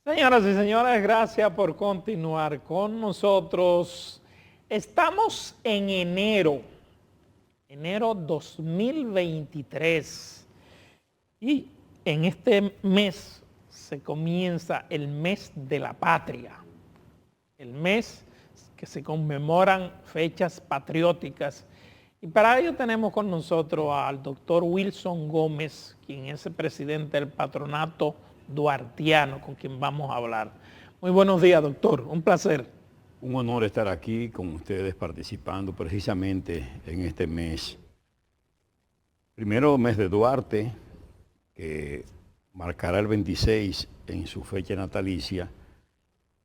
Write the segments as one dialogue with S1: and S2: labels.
S1: Señoras y señores, gracias por continuar con nosotros. Estamos en enero 2023, y en este mes se comienza el mes de la patria, el mes que se conmemoran fechas patrióticas. Y para ello tenemos con nosotros al doctor Wilson Gómez, quien es el presidente del Patronato Duartiano, con quien vamos a hablar. Muy buenos días, doctor. Un placer.
S2: Un honor estar aquí con ustedes participando precisamente en este mes. Primero, mes de Duarte, que marcará el 26 en su fecha natalicia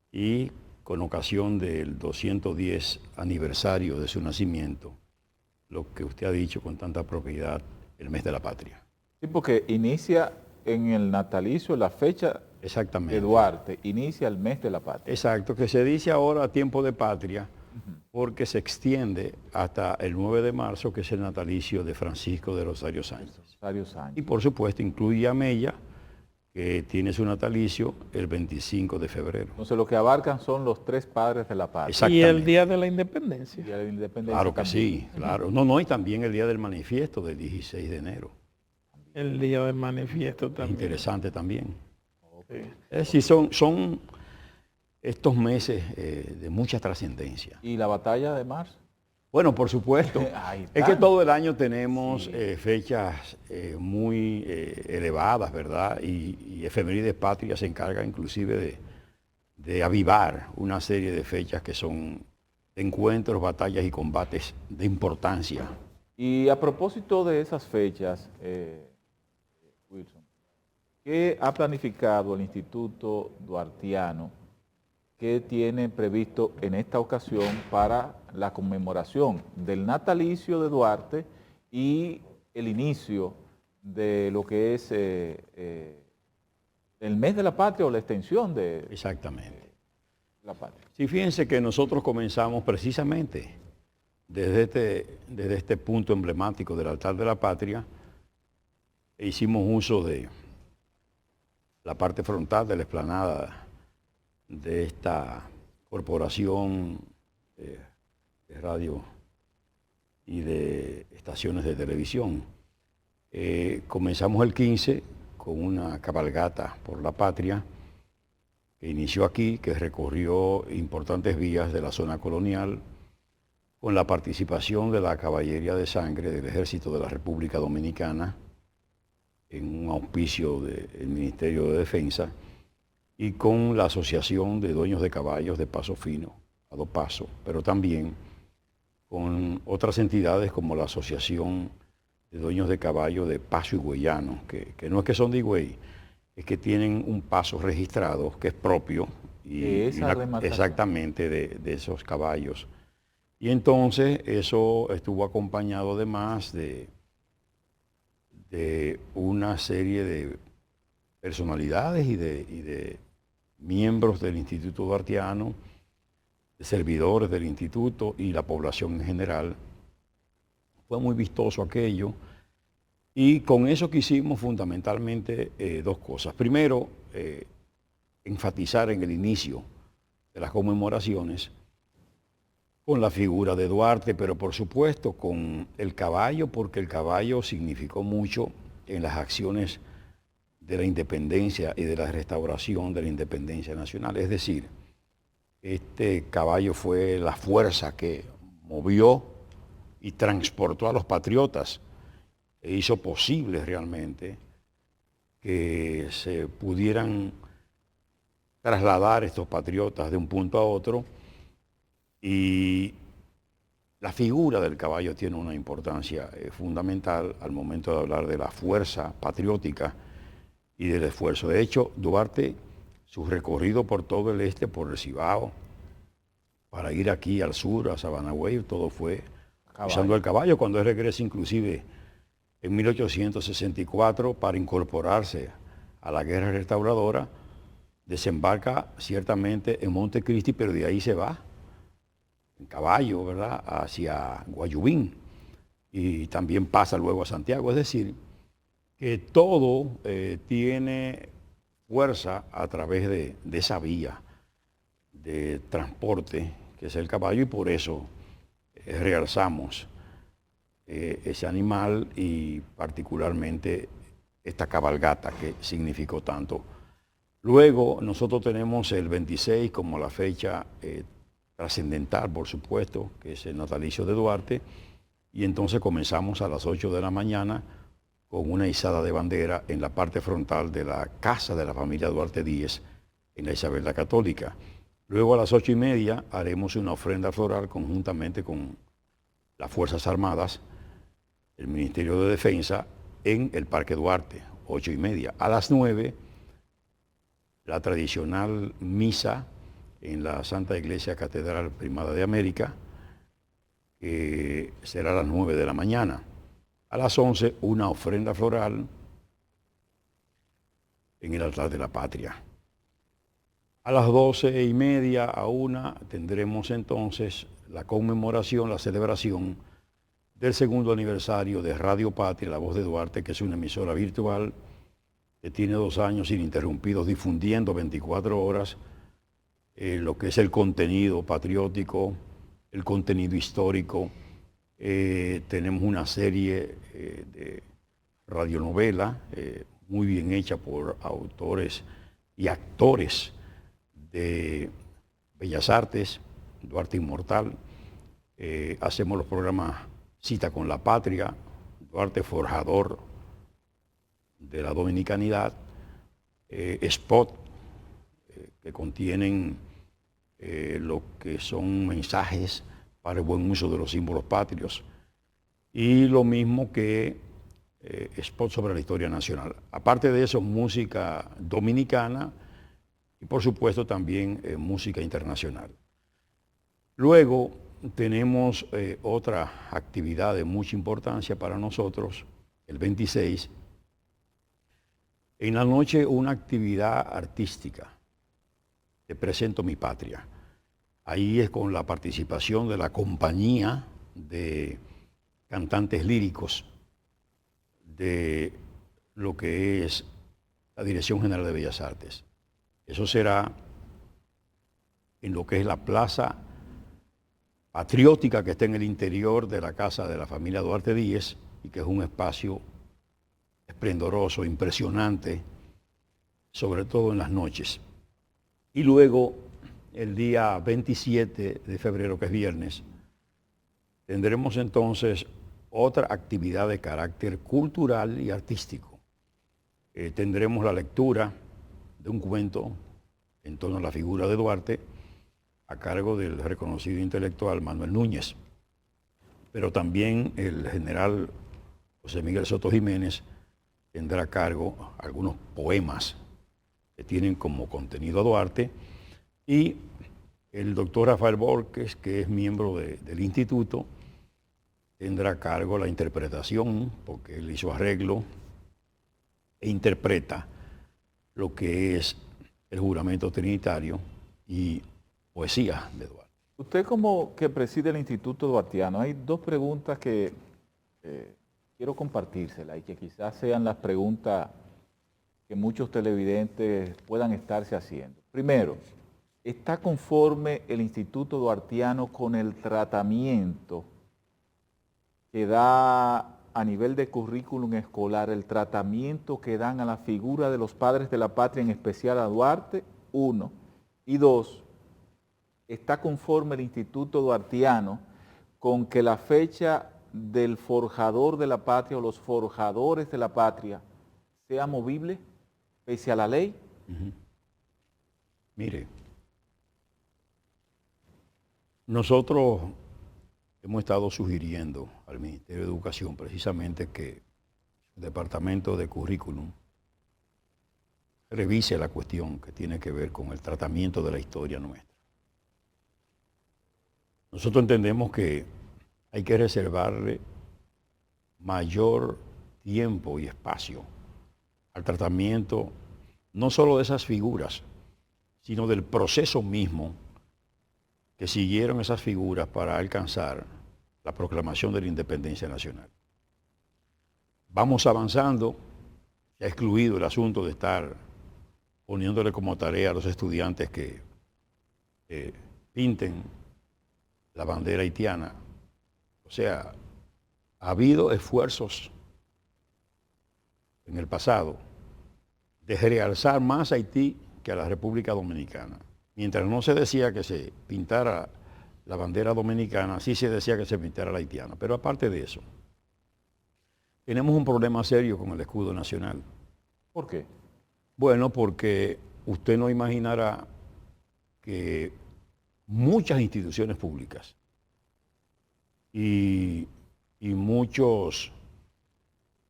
S2: y con ocasión del 210 aniversario de su nacimiento, lo que usted ha dicho con tanta propiedad, el mes de la patria.
S3: Sí, porque inicia en el natalicio, la fecha de Duarte, inicia el mes de la patria.
S2: Exacto, que se dice ahora tiempo de patria, porque se extiende hasta el 9 de marzo, que es el natalicio de Francisco de Rosario Sánchez. Y por supuesto incluye a Mella, que tiene su natalicio el 25 de febrero.
S3: Entonces lo que abarcan son los tres padres de la patria.
S1: Y el Día de la Independencia.
S3: Día de la Independencia
S2: claro que
S3: también.
S2: sí, claro. No, y también el Día del Manifiesto del 16 de enero.
S1: El Día del Manifiesto también.
S2: Interesante también.
S1: Sí.
S2: Es decir, son estos meses de mucha trascendencia.
S3: ¿Y la batalla de marzo?
S2: Bueno, por supuesto. Es que todo el año tenemos fechas muy elevadas, ¿verdad? Y Efemérides Patria se encarga inclusive de avivar una serie de fechas que son encuentros, batallas y combates de importancia.
S3: Y a propósito de esas fechas, Wilson, ¿qué ha planificado el Instituto Duartiano? ¿Qué tiene previsto en esta ocasión para la conmemoración del natalicio de Duarte y el inicio de lo que es el mes de la patria o la extensión de la patria?
S2: Sí, fíjense que nosotros comenzamos precisamente desde este punto emblemático del altar de la patria e hicimos uso de la parte frontal de la explanada de esta corporación de radio y de estaciones de televisión. Comenzamos el 15 con una cabalgata por la patria que inició aquí, que recorrió importantes vías de la zona colonial, con la participación de la Caballería de Sangre del Ejército de la República Dominicana, en un auspicio del Ministerio de Defensa, y con la Asociación de Dueños de Caballos de Paso Fino, a Dos Pasos, pero también con otras entidades como la Asociación de Dueños de Caballos de Paso Higüeyano, que no es que son de Higüey, es que tienen un paso registrado que es propio exactamente de esos caballos. Y entonces eso estuvo acompañado además de una serie de personalidades y de miembros del Instituto Duartiano, de servidores del instituto y la población en general. Fue muy vistoso aquello, y con eso quisimos fundamentalmente dos cosas. Primero, enfatizar en el inicio de las conmemoraciones con la figura de Duarte, pero por supuesto con el caballo, porque el caballo significó mucho en las acciones de la independencia y de la restauración de la independencia nacional. Es decir, este caballo fue la fuerza que movió y transportó a los patriotas e hizo posible realmente que se pudieran trasladar estos patriotas de un punto a otro, y la figura del caballo tiene una importancia fundamental al momento de hablar de la fuerza patriótica y del esfuerzo. De hecho, Duarte, su recorrido por todo el este, por el Cibao, para ir aquí al sur, a Sabanagüey, todo fue usando el caballo. Cuando él regresa inclusive en 1864 para incorporarse a la guerra restauradora, desembarca ciertamente en Montecristi, pero de ahí se va en caballo, ¿verdad?, hacia Guayubín, y también pasa luego a Santiago. Es decir, que todo tiene fuerza a través de esa vía de transporte que es el caballo, y por eso realzamos ese animal y particularmente esta cabalgata que significó tanto. Luego nosotros tenemos el 26 como la fecha trascendental, por supuesto, que es el natalicio de Duarte, y entonces comenzamos a las 8 de la mañana con una izada de bandera en la parte frontal de la casa de la familia Duarte Díez en la Isabel la Católica. Luego a las 8:30 haremos una ofrenda floral conjuntamente con las Fuerzas Armadas, el Ministerio de Defensa, en el Parque Duarte, 8:30. A las 9, la tradicional misa en la Santa Iglesia Catedral Primada de América, que será a las 9 de la mañana. A las 11, una ofrenda floral en el altar de la Patria. A las 12:30 a 1 tendremos entonces la conmemoración, la celebración del segundo aniversario de Radio Patria, La Voz de Duarte, que es una emisora virtual que tiene 2 años ininterrumpidos difundiendo 24 horas lo que es el contenido patriótico, el contenido histórico. Tenemos una serie de radionovela muy bien hecha por autores y actores de Bellas Artes, Duarte Inmortal. Hacemos los programas Cita con la Patria, Duarte Forjador de la Dominicanidad, spot que contienen lo que son mensajes para el buen uso de los símbolos patrios, y lo mismo que spot sobre la historia nacional. Aparte de eso, música dominicana y por supuesto también música internacional. Luego tenemos otra actividad de mucha importancia para nosotros, el 26. En la noche una actividad artística, Te presento mi patria. Ahí es con la participación de la compañía de cantantes líricos de lo que es la Dirección General de Bellas Artes. Eso será en lo que es la plaza patriótica que está en el interior de la casa de la familia Duarte Díez, y que es un espacio esplendoroso, impresionante, sobre todo en las noches. Y luego, el día 27 de febrero, que es viernes, tendremos entonces otra actividad de carácter cultural y artístico. Tendremos la lectura de un cuento en torno a la figura de Duarte, a cargo del reconocido intelectual Manuel Núñez. Pero también el general José Miguel Soto Jiménez tendrá a cargo algunos poemas que tienen como contenido a Duarte, y el doctor Rafael Borges, que es miembro del instituto, tendrá a cargo la interpretación, porque él hizo arreglo e interpreta lo que es el juramento trinitario y poesía de Duarte.
S3: Usted, como que preside el Instituto Duartiano, hay 2 preguntas que quiero compartírselas y que quizás sean las preguntas que muchos televidentes puedan estarse haciendo. Primero, ¿está conforme el Instituto Duartiano con el tratamiento que da a nivel de currículum escolar, el tratamiento que dan a la figura de los padres de la patria, en especial a Duarte? 1. Y 2, ¿está conforme el Instituto Duartiano con que la fecha del forjador de la patria o los forjadores de la patria sea movible pese a la ley?
S2: Mire, nosotros hemos estado sugiriendo al Ministerio de Educación precisamente que el Departamento de Currículum revise la cuestión que tiene que ver con el tratamiento de la historia nuestra. Nosotros entendemos que hay que reservarle mayor tiempo y espacio al tratamiento no solo de esas figuras, sino del proceso mismo que siguieron esas figuras para alcanzar la proclamación de la independencia nacional. Vamos avanzando, se ha excluido el asunto de estar poniéndole como tarea a los estudiantes que pinten la bandera haitiana. O sea, ha habido esfuerzos en el pasado de realzar más a Haití que a la República Dominicana. Mientras no se decía que se pintara la bandera dominicana, sí se decía que se pintara la haitiana. Pero aparte de eso, tenemos un problema serio con el escudo nacional.
S3: ¿Por qué?
S2: Bueno, porque usted no imaginará que muchas instituciones públicas y muchos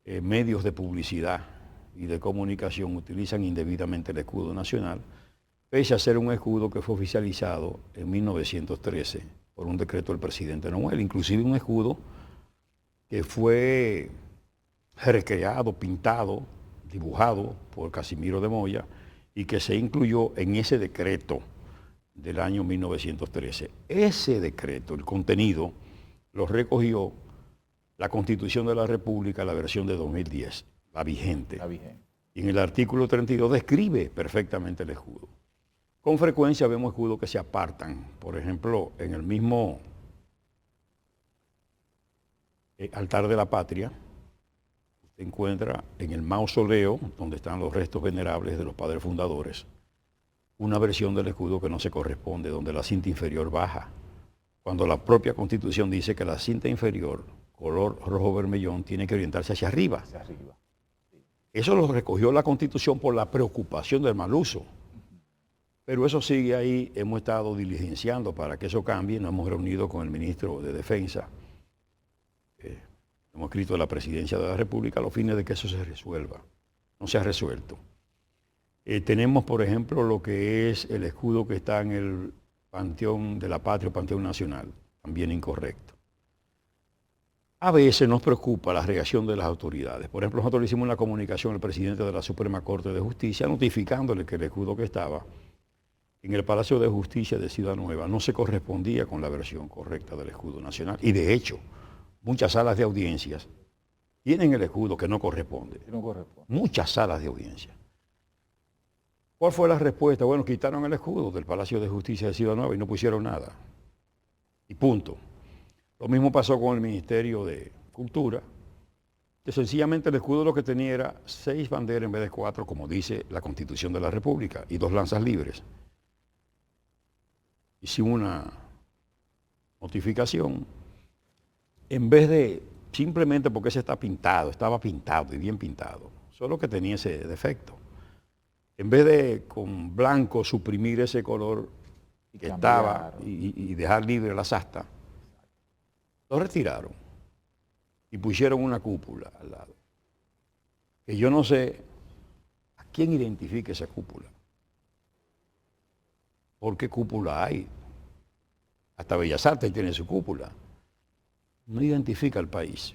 S2: medios de publicidad y de comunicación utilizan indebidamente el escudo nacional, pese a ser un escudo que fue oficializado en 1913 por un decreto del presidente Noel, inclusive un escudo que fue recreado, pintado, dibujado por Casimiro de Moya y que se incluyó en ese decreto del año 1913. Ese decreto, el contenido, lo recogió la Constitución de la República, la versión de 2010, la vigente.
S3: La vigente.
S2: Y en el artículo 32 describe perfectamente el escudo. Con frecuencia vemos escudos que se apartan. Por ejemplo, en el mismo altar de la patria, se encuentra en el mausoleo, donde están los restos venerables de los padres fundadores, una versión del escudo que no se corresponde, donde la cinta inferior baja, cuando la propia Constitución dice que la cinta inferior, color rojo vermellón, tiene que orientarse hacia arriba.
S3: Hacia arriba.
S2: Eso lo recogió la Constitución por la preocupación del mal uso. Pero eso sigue ahí, hemos estado diligenciando para que eso cambie, nos hemos reunido con el ministro de Defensa, hemos escrito a la Presidencia de la República a los fines de que eso se resuelva. No se ha resuelto. Tenemos, por ejemplo, lo que es el escudo que está en el Panteón de la Patria, Panteón Nacional, también incorrecto. A veces nos preocupa la reacción de las autoridades. Por ejemplo, nosotros le hicimos una comunicación al presidente de la Suprema Corte de Justicia notificándole que el escudo que estaba en el Palacio de Justicia de Ciudad Nueva no se correspondía con la versión correcta del escudo nacional. Y de hecho, muchas salas de audiencias tienen el escudo que no corresponde.
S3: No corresponde.
S2: Muchas salas de audiencia. ¿Cuál fue la respuesta? Bueno, quitaron el escudo del Palacio de Justicia de Ciudad Nueva y no pusieron nada. Y punto. Lo mismo pasó con el Ministerio de Cultura, que sencillamente el escudo lo que tenía era 6 banderas en vez de 4, como dice la Constitución de la República, y 2 lanzas libres. Hicimos una notificación. En vez de, simplemente porque ese está pintado, estaba pintado y bien pintado, solo que tenía ese defecto. En vez de con blanco suprimir ese color que estaba y dejar libre las astas, lo retiraron y pusieron una cúpula al lado. Que yo no sé a quién identifica esa cúpula. ¿Por qué cúpula hay? Hasta Bellas Artes tiene su cúpula. No identifica al país.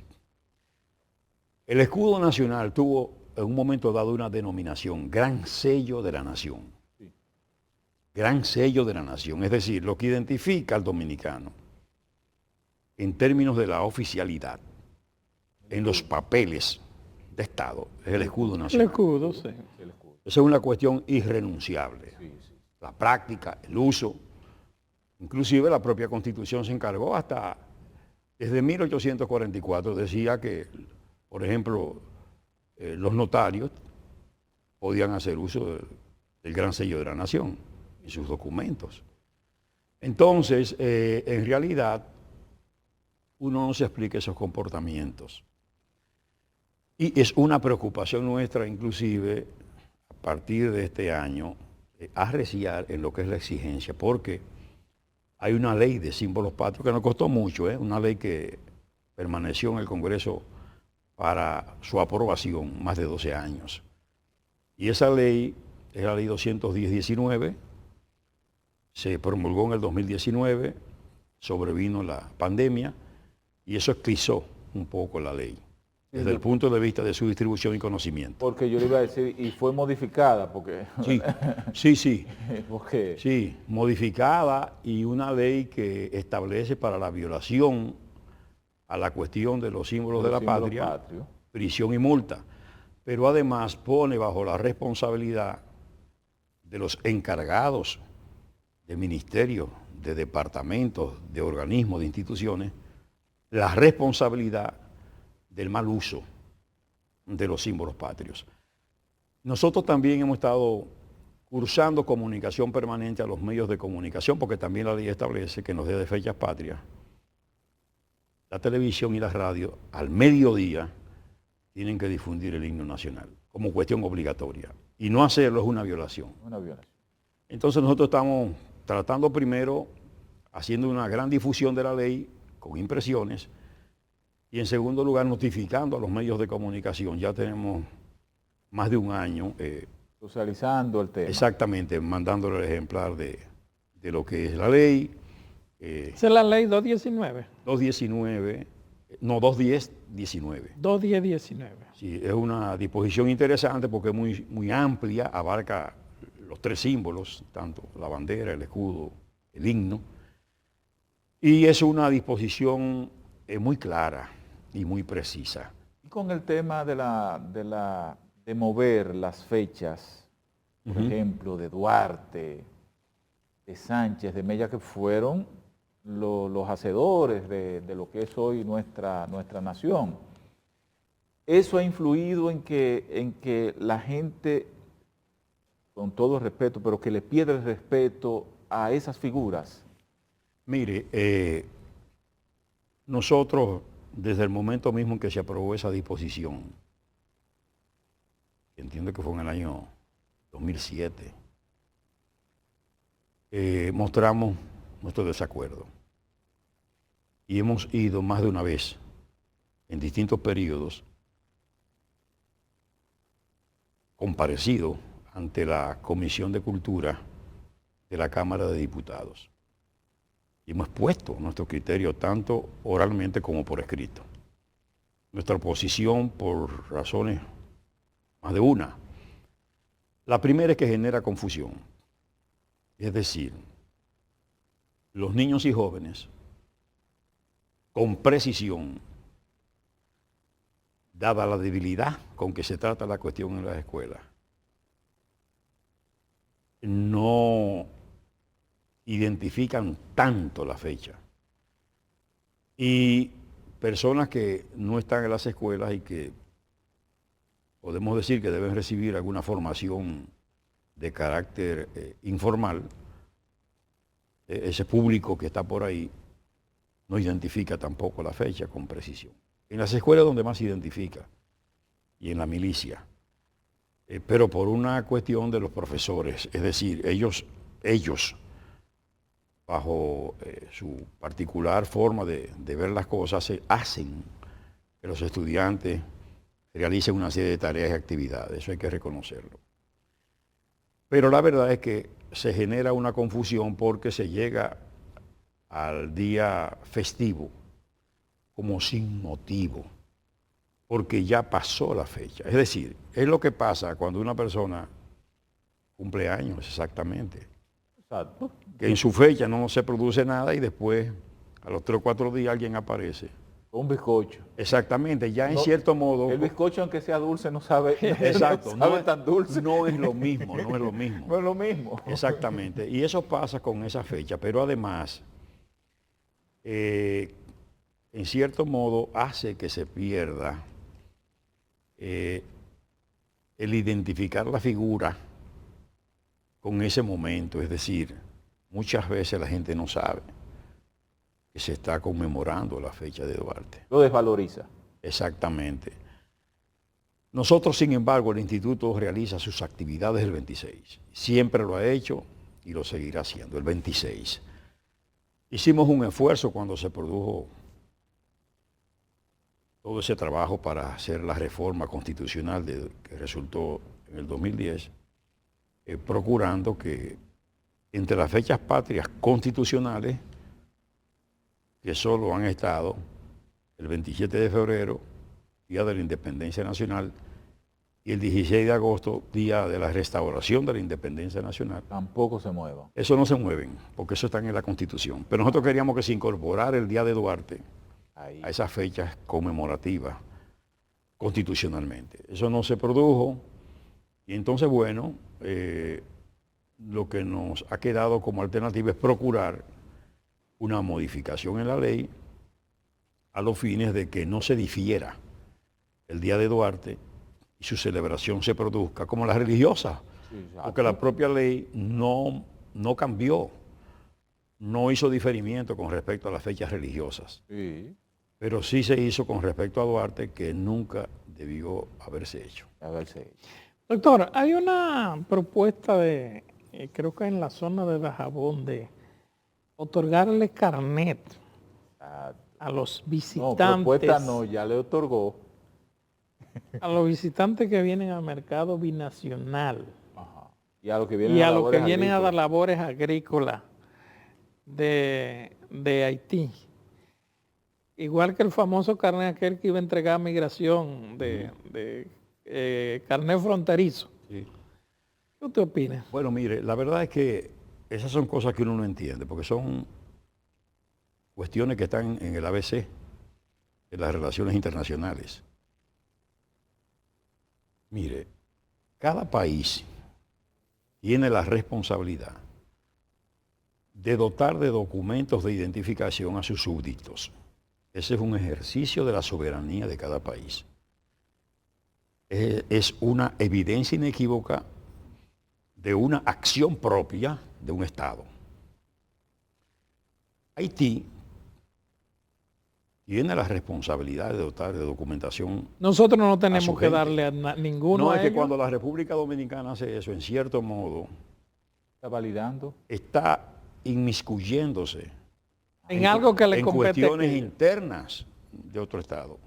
S2: El escudo nacional tuvo en un momento dado una denominación, Gran Sello de la Nación.
S3: Sí.
S2: Gran Sello de la Nación, es decir, lo que identifica al dominicano en términos de la oficialidad, en los papeles de Estado, es el escudo
S1: El
S2: nacional.
S1: escudo, sí.
S3: El escudo.
S2: Esa es una cuestión irrenunciable.
S3: Sí, sí.
S2: La práctica, el uso, inclusive la propia Constitución se encargó hasta, desde 1844 decía que, por ejemplo, los notarios podían hacer uso del Gran Sello de la Nación y sus documentos. Entonces, en realidad, uno no se explica esos comportamientos. Y es una preocupación nuestra, inclusive, a partir de este año, arreciar en lo que es la exigencia, porque hay una ley de símbolos patrios que nos costó mucho, una ley que permaneció en el Congreso para su aprobación más de 12 años. Y esa ley es la ley 210-19, se promulgó en el 2019, sobrevino la pandemia y eso esclizó un poco la ley, desde el punto de vista de su distribución y conocimiento.
S3: Porque yo le iba a decir, y fue modificada, porque...
S2: Sí.
S3: porque
S2: Sí, modificada y una ley que establece para la violación a la cuestión de los símbolos de la patria, prisión y multa. Pero además pone bajo la responsabilidad de los encargados de ministerios, de departamentos, de organismos, de instituciones, la responsabilidad del mal uso de los símbolos patrios. Nosotros también hemos estado cursando comunicación permanente a los medios de comunicación, porque también la ley establece que en los días de fechas patrias, la televisión y la radio al mediodía tienen que difundir el himno nacional como cuestión obligatoria. Y no hacerlo es una violación.
S3: Una violación.
S2: Entonces nosotros estamos tratando primero, haciendo una gran difusión de la ley con impresiones, y en segundo lugar notificando a los medios de comunicación. Ya tenemos más de un año
S3: socializando el tema.
S2: Exactamente, mandándole el ejemplar de lo que es la ley.
S1: Esa es la ley 219.
S2: 219, no, 210-19.
S1: 210-19.
S2: Sí, es una disposición interesante porque es muy amplia, abarca los tres símbolos, tanto la bandera, el escudo, el himno, y es una disposición muy clara y muy precisa.
S3: Y con el tema de mover las fechas, por ejemplo, de Duarte, de Sánchez, de Mella, que fueron los hacedores de lo que es hoy nuestra nación. Eso ha influido en que la gente, con todo respeto, pero que le pierde el respeto a esas figuras.
S2: Mire, nosotros, desde el momento mismo en que se aprobó esa disposición, entiendo que fue en el año 2007, mostramos nuestro desacuerdo. Y hemos ido más de una vez, en distintos periodos, comparecido ante la Comisión de Cultura de la Cámara de Diputados. Y hemos expuesto nuestro criterio tanto oralmente como por escrito. Nuestra posición por razones más de una. La primera es que genera confusión. Es decir, los niños y jóvenes, con precisión, dada la debilidad con que se trata la cuestión en las escuelas, no identifican tanto la fecha. Y personas que no están en las escuelas y que podemos decir que deben recibir alguna formación de carácter informal, ese público que está por ahí no identifica tampoco la fecha con precisión. En las escuelas donde más se identifica, y en la milicia, pero por una cuestión de los profesores, es decir, ellos bajo su particular forma de ver las cosas, hacen que los estudiantes realicen una serie de tareas y actividades, eso hay que reconocerlo. Pero la verdad es que se genera una confusión porque se llega al día festivo como sin motivo, porque ya pasó la fecha. Es decir, es lo que pasa cuando una persona cumple años, exactamente.
S3: Exacto.
S2: Que en su fecha no se produce nada y después, a los 3 o 4 días, alguien aparece.
S3: Un bizcocho.
S2: Exactamente, ya en cierto modo...
S3: El bizcocho, aunque sea dulce, no sabe,
S2: exacto,
S3: no sabe tan dulce.
S2: No es lo mismo, no es lo mismo.
S3: No es lo mismo.
S2: Exactamente, y eso pasa con esa fecha, pero además, en cierto modo, hace que se pierda el identificar la figura con ese momento. Es decir, muchas veces la gente no sabe que se está conmemorando la fecha de Duarte.
S3: Lo desvaloriza.
S2: Exactamente. Nosotros, sin embargo, el instituto realiza sus actividades el 26. Siempre lo ha hecho y lo seguirá haciendo, el 26. Hicimos un esfuerzo cuando se produjo todo ese trabajo para hacer la reforma constitucional que resultó en el 2010, procurando que entre las fechas patrias constitucionales, que solo han estado el 27 de febrero, Día de la Independencia Nacional, y el 16 de agosto, Día de la Restauración de la Independencia Nacional.
S3: Tampoco se muevan.
S2: Eso no se mueven, porque eso está en la Constitución. Pero nosotros queríamos que se incorporara el Día de Duarte
S3: Ahí.
S2: a esas fechas conmemorativas constitucionalmente. Eso no se produjo, y entonces, bueno, lo que nos ha quedado como alternativa es procurar una modificación en la ley a los fines de que no se difiera el Día de Duarte y su celebración se produzca como la religiosa,
S3: Sí,
S2: porque la propia ley no cambió, no hizo diferimiento con respecto a las fechas religiosas,
S3: Sí,
S2: pero sí se hizo con respecto a Duarte, que nunca debió haberse hecho.
S3: a verse.
S1: Doctor, hay una propuesta de, creo que en la zona de Dajabón, de otorgarle carnet a los
S3: No,
S1: visitantes,
S3: propuesta no, ya le otorgó.
S1: a los visitantes que vienen al mercado binacional
S3: Ajá. Y a los que vienen
S1: y
S3: a
S1: a los que
S3: labores
S1: vienen a dar
S3: agrícolas.
S1: labores agrícolas de Haití. Igual que el famoso carnet aquel que iba a entregar a migración de carnet fronterizo.
S2: Sí.
S1: ¿Qué usted opina?
S2: Bueno, mire, la verdad es que esas son cosas que uno no entiende, porque son cuestiones que están en el ABC, en las relaciones internacionales. Mire, cada país tiene la responsabilidad de dotar de documentos de identificación a sus súbditos. Ese es un ejercicio de la soberanía de cada país. Es una evidencia inequívoca de una acción propia de un Estado. Haití tiene la responsabilidad de dotar de documentación.
S1: Nosotros no
S2: a su
S1: tenemos que
S2: gente.
S1: darle a ninguno
S2: No,
S1: a
S2: es que
S1: ellos.
S2: cuando la República Dominicana hace eso, en cierto modo,
S3: Está validando.
S2: está inmiscuyéndose
S1: En algo que le
S2: en
S1: compete a
S2: cuestiones
S1: aquellos.
S2: internas de otro Estado.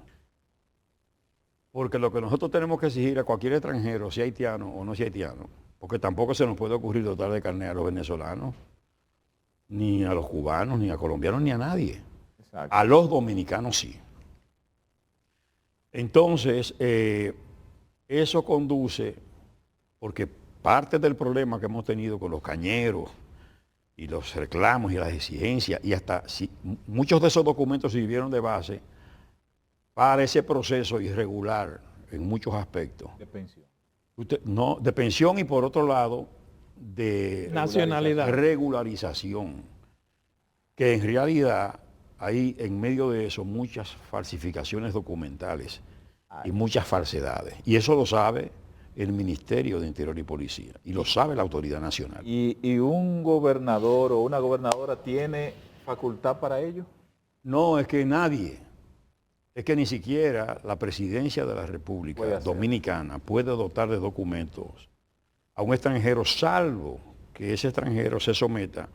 S2: Porque lo que nosotros tenemos que exigir a cualquier extranjero, sea haitiano o no sea haitiano, porque tampoco se nos puede ocurrir dotar de carnet a los venezolanos, ni a los cubanos, ni a colombianos, ni a nadie.
S3: Exacto.
S2: A los dominicanos sí. Entonces, eso conduce, porque parte del problema que hemos tenido con los cañeros y los reclamos y las exigencias, y hasta si, muchos de esos documentos sirvieron de base para ese proceso irregular en muchos aspectos.
S3: De pensión.
S2: De pensión y por otro lado de
S1: Nacionalidad.
S2: regularización, que en realidad hay en medio de eso muchas falsificaciones documentales y muchas falsedades. Y eso lo sabe el Ministerio de Interior y Policía y lo sabe la Autoridad Nacional.
S3: ¿Y un gobernador o una gobernadora tiene facultad para ello?
S2: No, es que nadie, es que ni siquiera la Presidencia de la República
S3: Puede hacer.
S2: Dominicana puede dotar de documentos a un extranjero, salvo que ese extranjero se someta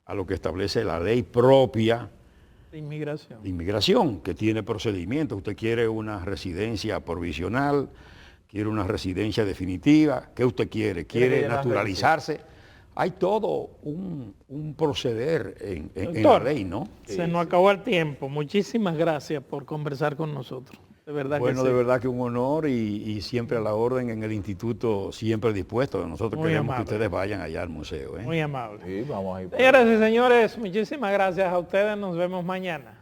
S2: a lo que establece la ley propia
S1: De inmigración.
S2: de inmigración, que tiene procedimientos. Usted quiere una residencia provisional, quiere una residencia definitiva, ¿qué usted quiere? ¿Quiere
S3: llenar
S2: naturalizarse? Hay todo un proceder en la
S1: Doctor,
S2: ley, ¿no?
S1: se nos acabó el tiempo. Muchísimas gracias por conversar con nosotros. De verdad
S2: Bueno,
S1: que sí.
S2: de verdad que un honor y siempre a la orden en el instituto, siempre dispuesto. Nosotros
S1: Muy
S2: queremos
S1: amable.
S2: que ustedes vayan allá al museo.
S1: Muy amable.
S3: Sí, vamos a ir.
S1: Señoras y señores, muchísimas gracias a ustedes. Nos vemos mañana.